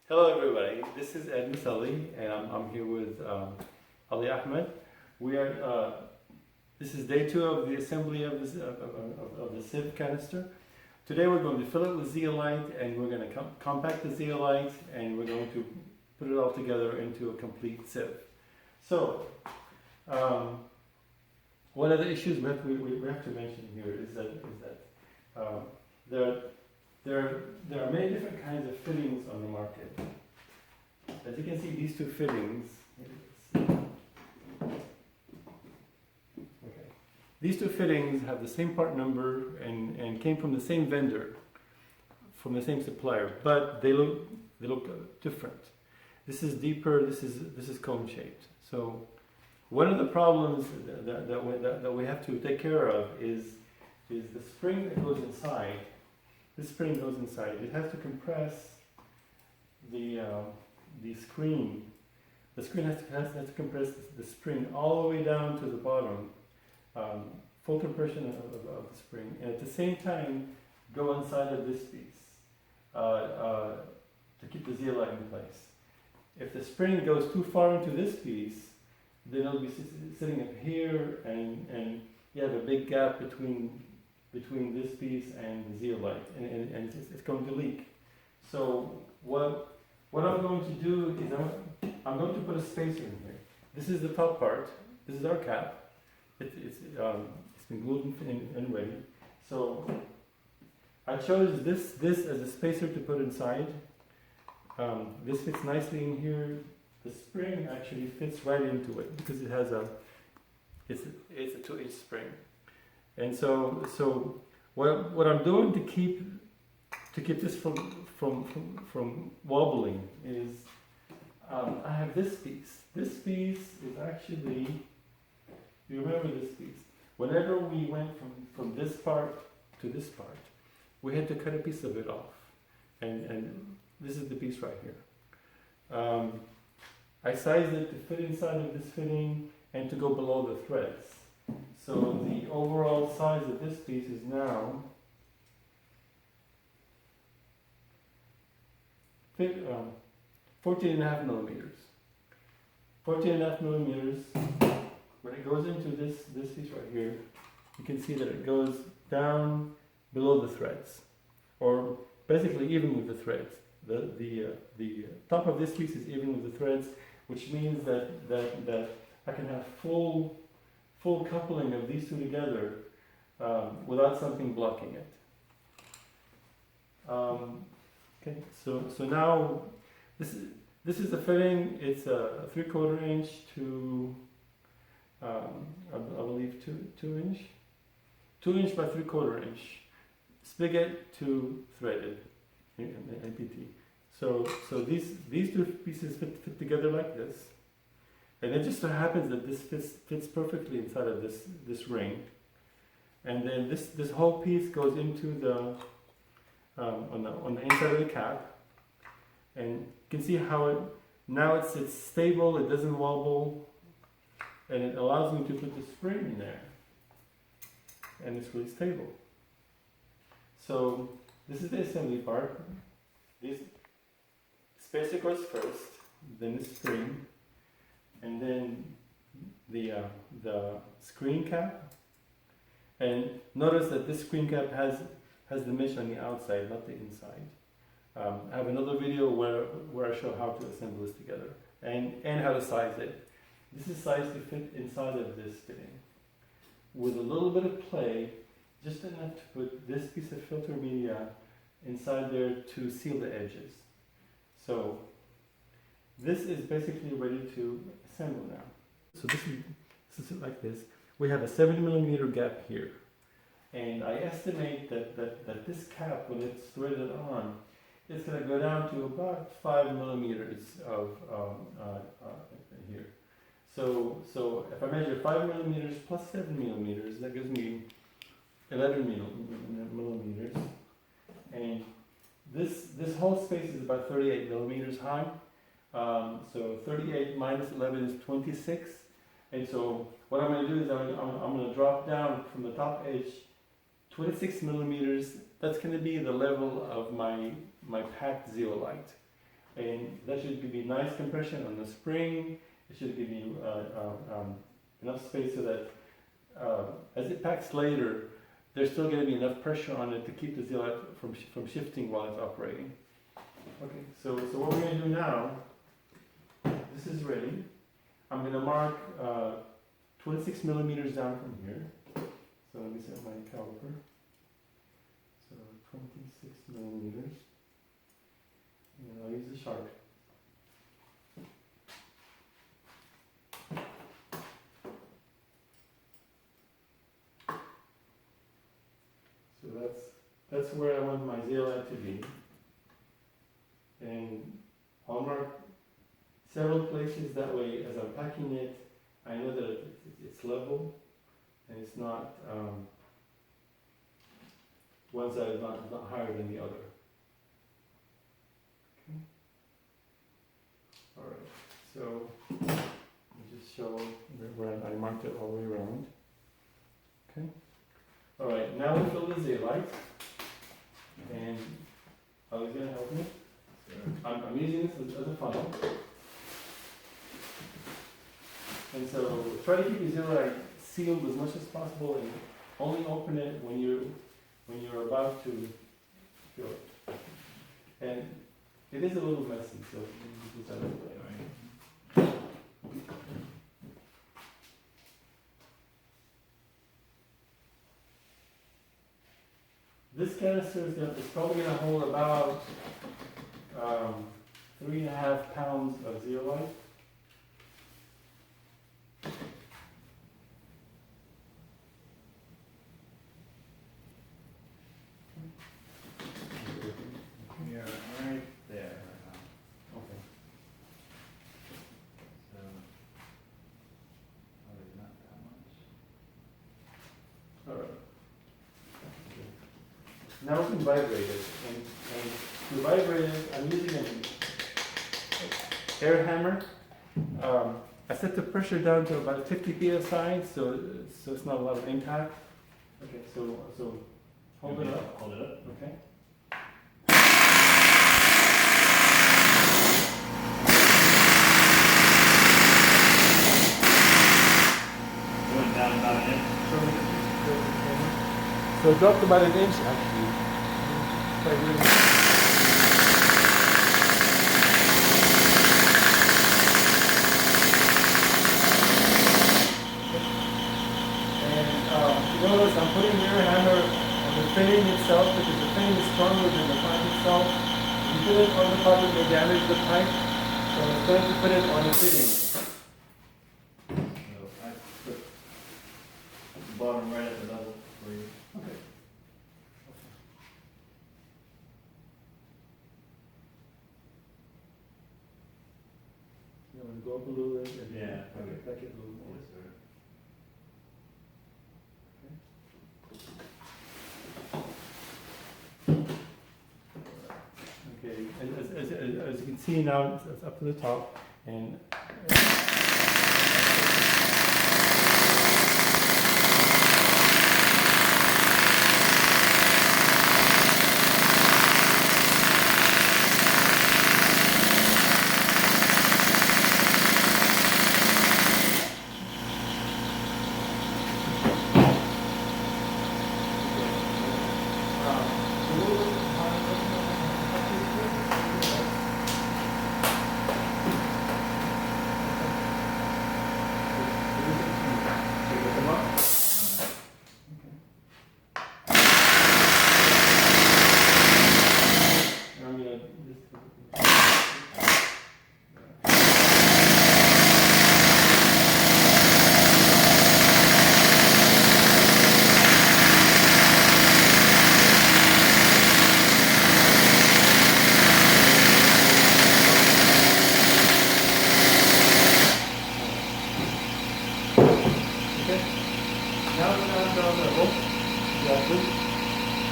Hello everybody, this is Ed Maselli and I'm here with Ali Ahmed. We are, this is day 2 of the assembly of the Sieve canister. Today we're going to fill it with zeolite and we're going to compact the zeolite and we're going to put it all together into a complete sieve. So, one of the issues we have to mention here is that there are many different kinds of fittings on the market. As you can see, these two fittings. Okay. These two fittings have the same part number and came from the same vendor, from the same supplier, but they look different. This is deeper. This is cone shaped. So one of the problems that we have to take care of is the spring that goes inside. This spring goes inside. It has to compress the screen. The screen has to compress the spring all the way down to the bottom, full compression of the spring, and at the same time go inside of this piece to keep the zeolite in place. If the spring goes too far into this piece, then it'll be sitting up here, and you have a big gap between this piece and the zeolite, and it's going to leak. So what I'm going to do is I'm going to put a spacer in here. This is the top part. This is our cap. It's been glued and ready. So I chose this as a spacer to put inside. This fits nicely in here. The spring actually fits right into it because it has it's a 2-inch spring. And so what I'm doing to keep this from wobbling is I have this piece. This piece is actually, you remember this piece. Whenever we went from this part to this part, we had to cut a piece of it off. And this is the piece right here. I sized it to fit inside of this fitting and to go below the threads. So the overall size of this piece is now 14.5 millimeters. 14.5 millimeters. When it goes into this piece right here, you can see that it goes down below the threads, or basically even with the threads. The top of this piece is even with the threads, which means that I can have full coupling of these two together without something blocking it. Okay, so now this is the fitting. It's a 3/4 inch to I believe 2 inch, 2 inch by 3/4 inch spigot to threaded NPT. So these two pieces fit together like this. And it just so happens that this fits perfectly inside of this ring, and then this whole piece goes into the on the inside of the cap, and you can see how it's stable. It doesn't wobble, and it allows me to put the spring in there, and it's really stable. So this is the assembly part. This spacer goes first, then the spring. And then the screen cap, and notice that this screen cap has the mesh on the outside, not the inside. I have another video where I show how to assemble this together and how to size it. This is sized to fit inside of this fitting with a little bit of play, just enough to put this piece of filter media inside there to seal the edges. So this is basically ready to assemble now. So this is like this. We have a 7 millimeter gap here, and I estimate that this cap, when it's threaded on, it's going to go down to about 5 millimeters of here. So if I measure 5 millimeters plus 7 millimeters, that gives me 11 millimeters, and this whole space is about 38 millimeters high. So 38 minus 11 is 26, and so what I'm going to do is I'm going to drop down from the top edge 26 millimeters. That's going to be the level of my packed zeolite. and that should give you nice compression on the spring. It should give you enough space so that as it packs later, there's still going to be enough pressure on it to keep the zeolite from shifting while it's operating. Okay, so what we're going to do now, this is ready. I'm going to mark 26 millimeters down from here. So let me set my caliper. So 26 millimeters. And I'll use the sharp. So that's where I want my zeolite to be. And I'll mark several places, that way as I'm packing it, I know that it's level and it's not, one side is not higher than the other. Okay. Alright, so let me just show where I marked it all the way around. Okay. Alright, now we fill the zeolite, and Ali's going to help me. I'm using this as a funnel. And so try to keep your zeolite sealed as much as possible and only open it when you're about to fill it. And it is a little messy, so you just have to play. This canister is probably going to hold about 3.5 pounds of zeolite. Yeah, right there. Okay. So, probably not that much. All right. Now we can vibrate it, and to vibrate it, I'm using an air hammer. I set the pressure down to about 50 psi, so it's not a lot of impact. Okay, so hold it up. Hold it up. Okay. Going down about an inch. So it dropped about an inch actually. You notice I'm putting the air hammer on the fitting itself because the fitting is stronger than the pipe itself. If you put it on the pipe, it may damage the pipe. So I'm going to put it on the fitting. So I put the bottom right at the level for you. Okay. You want to go up a little bit? And Yeah. back it a little more. Yes, sir. Okay, as you can see now, it's up to the top, and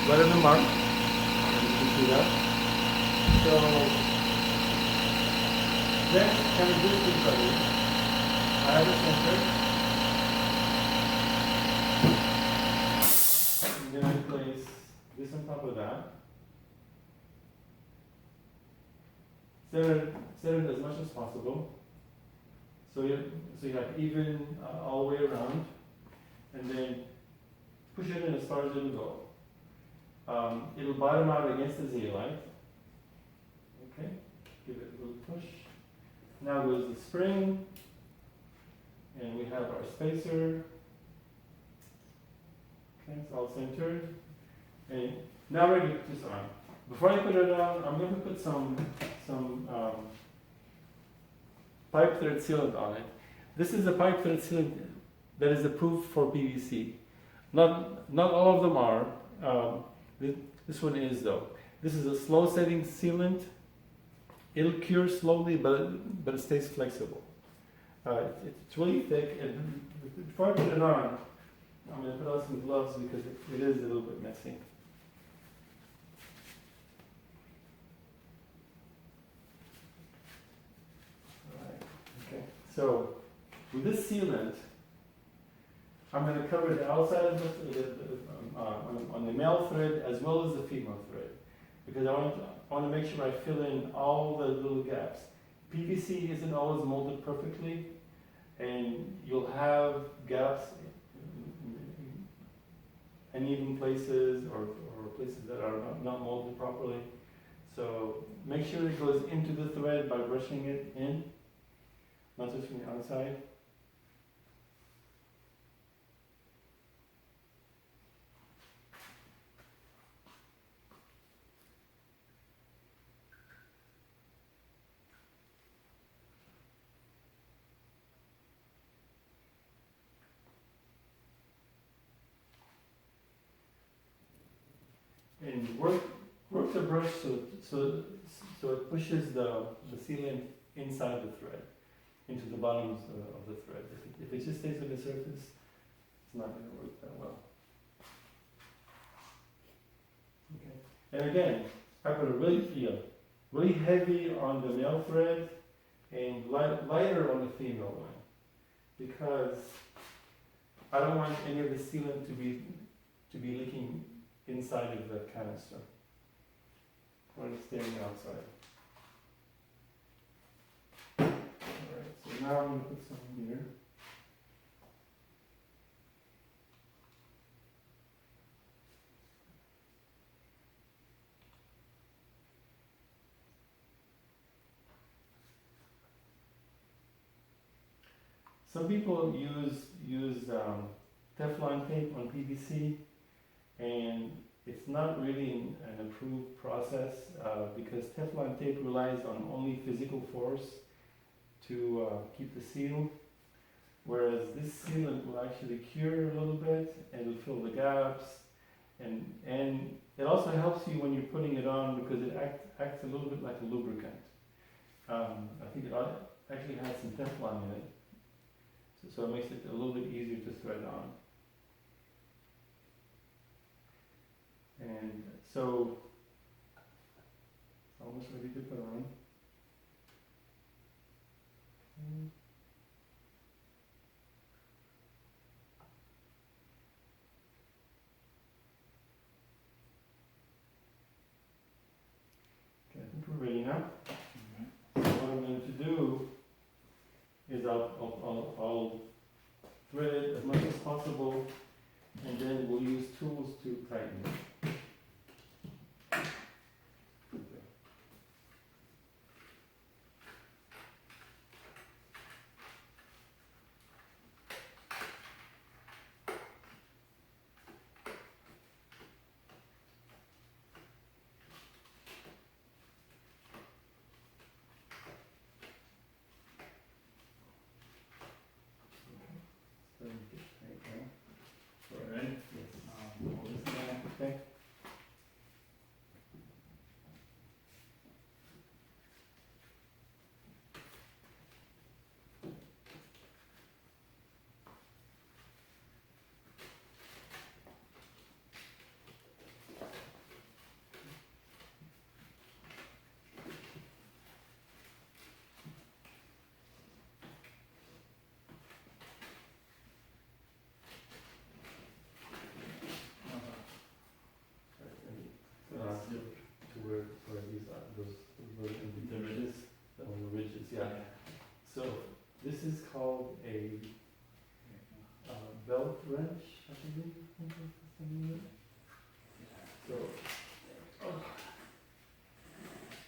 right on the mark. You can see that. So next, kind of distance right here. I have a center. I'm going to place this on top of that. center it as much as possible. So you have even all the way around, and then push it in as far as it'll go. It'll bottom out against the zeolite. Okay, give it a little push. Now goes the spring, and we have our spacer. Okay, it's all centered. And now we're going to put this on. Before I put it on, I'm going to put some pipe thread sealant on it. This is a pipe thread sealant that is approved for PVC. Not all of them are. This one is though. This is a slow setting sealant. It'll cure slowly, but it stays flexible. It's really thick, and before I put it on, I'm going to put on some gloves because it is a little bit messy. Alright, okay. So, with this sealant, I'm going to cover the outside of on the male thread as well as the female thread, because I want to make sure I fill in all the little gaps. PVC isn't always molded perfectly, and you'll have gaps in uneven places or places that are not molded properly. So make sure it goes into the thread by brushing it in, not just from the outside. And work the brush so it pushes the sealant inside the thread, into the bottoms of the thread. If it just stays on the surface, it's not going to work that well. Okay. And again, I put a really heavy on the male thread and lighter on the female one, because I don't want any of the sealant to be leaking inside of the canister. I want it to stay on the outside. Alright, so now I'm going to put some here. Some people use Teflon tape on PVC, and it's not really an approved process because Teflon tape relies on only physical force to keep the seal, whereas this sealant will actually cure a little bit and it'll fill the gaps, and it also helps you when you're putting it on because it acts a little bit like a lubricant. I think it actually has some Teflon in it, so it makes it a little bit easier to thread on. And so, it's almost ready to put on. Okay, I think we're ready now. So what I'm going to do is I'll thread it as much as possible, and then we'll use tools to tighten it. Right? Okay. To where these are, those little ridges. ridges, yeah. So this is called a belt wrench, I believe. So,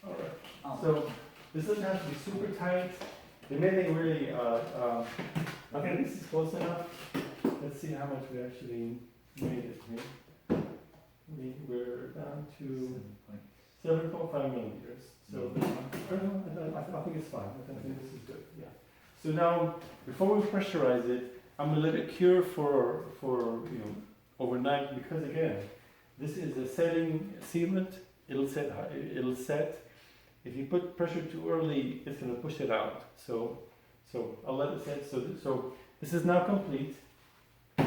alright. So this doesn't have to be super tight. The main thing really, okay, this is close enough. Let's see how much we actually made it here. We're down to 7.5 millimeters. So I think it's fine. I think this is good. Yeah. So now, before we pressurize it, I'm gonna let it cure for overnight, because again, this is a setting sealant. It'll set. It'll set. If you put pressure too early, it's gonna push it out. So I'll let it set. So this is now complete. All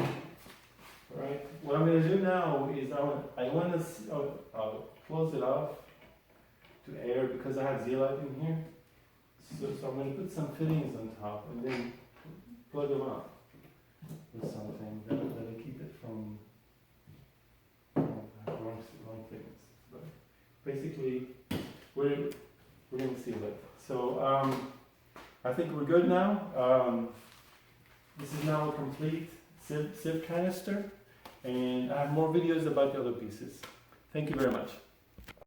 right. What I'm gonna do now is I'll close it off to air, because I have zeolite in here. So I'm going to put some fittings on top and then plug them up with something that'll keep it from wrong things. But basically, we're going to seal it. So I think we're good now. This is now a complete sieve canister, and I have more videos about the other pieces. Thank you very much.